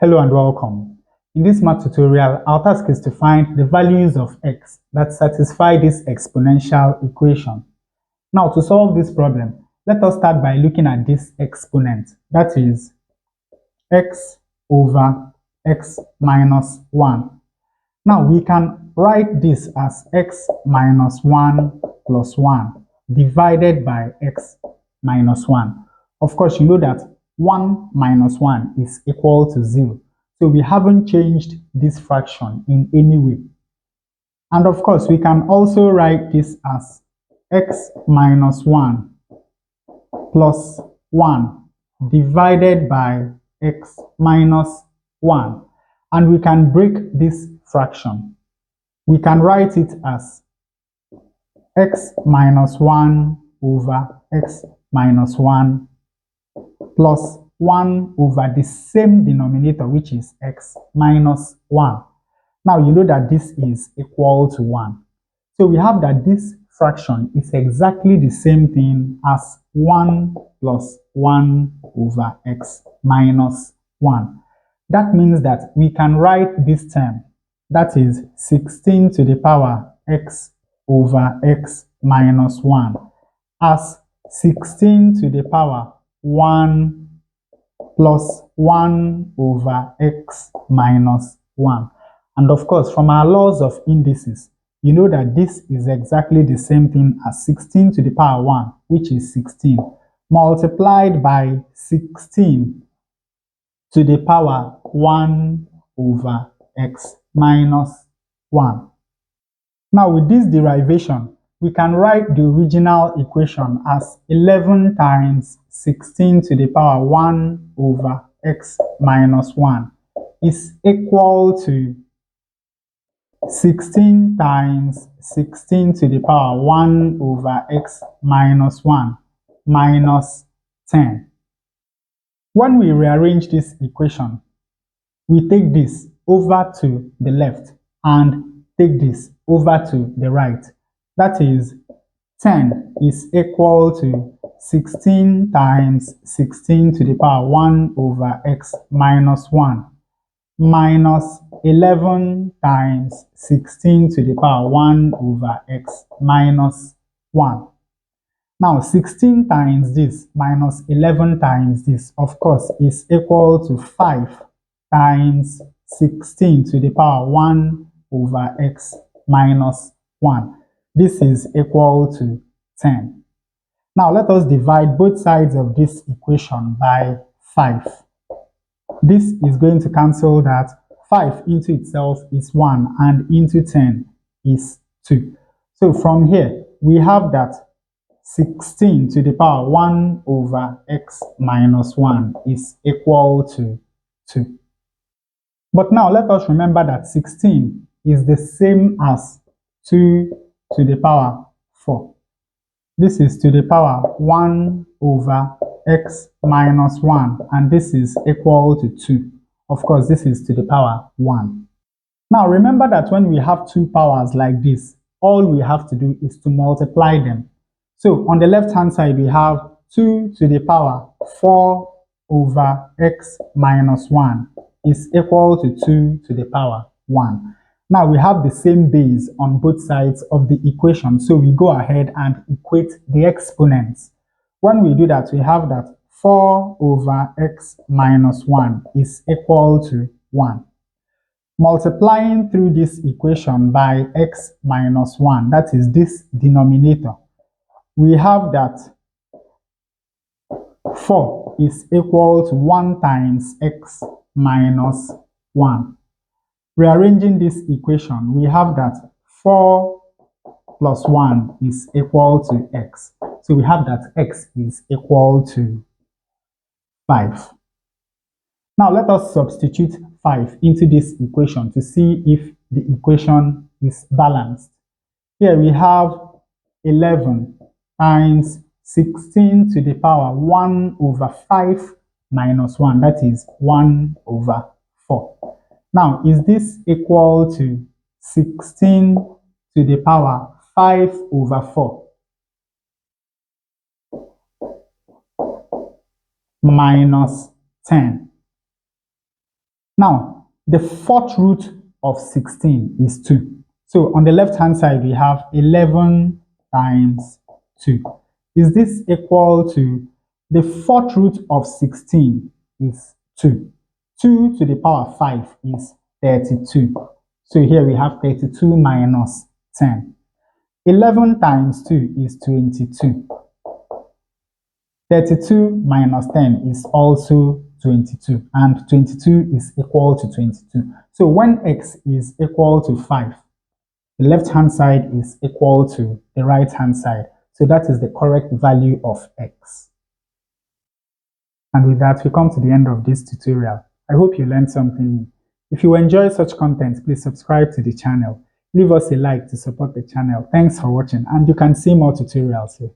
Hello and welcome. In this math tutorial, our task is to find the values of x that satisfy this exponential equation. Now, to solve this problem, let us start by looking at this exponent, that is x over x minus 1. Now, we can write this as x minus 1 plus 1 divided by x minus 1. Of course, you know that 1 minus 1 is equal to 0. So we haven't changed this fraction in any way. And of course, we can also write this as x minus 1 plus 1 divided by x minus 1. And we can break this fraction. We can write it as x minus 1 over x minus 1 plus 1 over the same denominator, which is x minus 1. Now you know that this is equal to 1. So we have that this fraction is exactly the same thing as 1 plus 1 over x minus 1. That means that we can write this term, that is 16 to the power x over x minus 1, as 16 to the power 1 plus 1 over x minus 1. And of course, from our laws of indices, you know that this is exactly the same thing as 16 to the power 1, which is 16, multiplied by 16 to the power 1 over x minus 1. Now, with this derivation, we can write the original equation as 11 times 16 to the power 1 over x minus 1 is equal to 16 times 16 to the power 1 over x minus 1 minus 10. When we rearrange this equation, we take this over to the left and take this over to the right. That is, 10 is equal to 16 times 16 to the power 1 over x minus 1 minus 11 times 16 to the power 1 over x minus 1. Now, 16 times this minus 11 times this, of course, is equal to 5 times 16 to the power 1 over x minus 1. This is equal to 10. Now, let us divide both sides of this equation by 5. This is going to cancel that. 5 into itself is 1 and into 10 is 2. So from here, we have that 16 to the power 1 over x minus 1 is equal to 2. But now let us remember that 16 is the same as 2 to the power 4. This is to the power 1 over x minus 1, and this is equal to 2. Of course, this is to the power 1. Now remember that when we have two powers like this, all we have to do is to multiply them. So on the left hand side, we have 2 to the power 4 over x minus 1 is equal to 2 to the power 1. Now we have the same base on both sides of the equation, so we go ahead and equate the exponents. When we do that, we have that 4 over x minus 1 is equal to 1. Multiplying through this equation by x minus 1, that is this denominator, we have that 4 is equal to 1 times x minus 1. Rearranging this equation, we have that 4 plus 1 is equal to x. So we have that x is equal to 5. Now let us substitute 5 into this equation to see if the equation is balanced. Here we have 11 times 16 to the power 1 over 5 minus 1, that is 1 over 4. Now, is this equal to 16 to the power 5 over 4 minus 10? Now, the fourth root of 16 is 2. So on the left-hand side, we have 11 times 2. Is this equal to the fourth root of 16 is 2. 2 to the power 5 is 32. So here we have 32 minus 10. 11 times 2 is 22. 32 minus 10 is also 22, and 22 is equal to 22. So when x is equal to 5, the left-hand side is equal to the right-hand side. So that is the correct value of x. And with that, we come to the end of this tutorial. I hope you learned something new. If you enjoy such content, please subscribe to the channel. Leave us a like to support the channel. Thanks for watching, and you can see more tutorials here.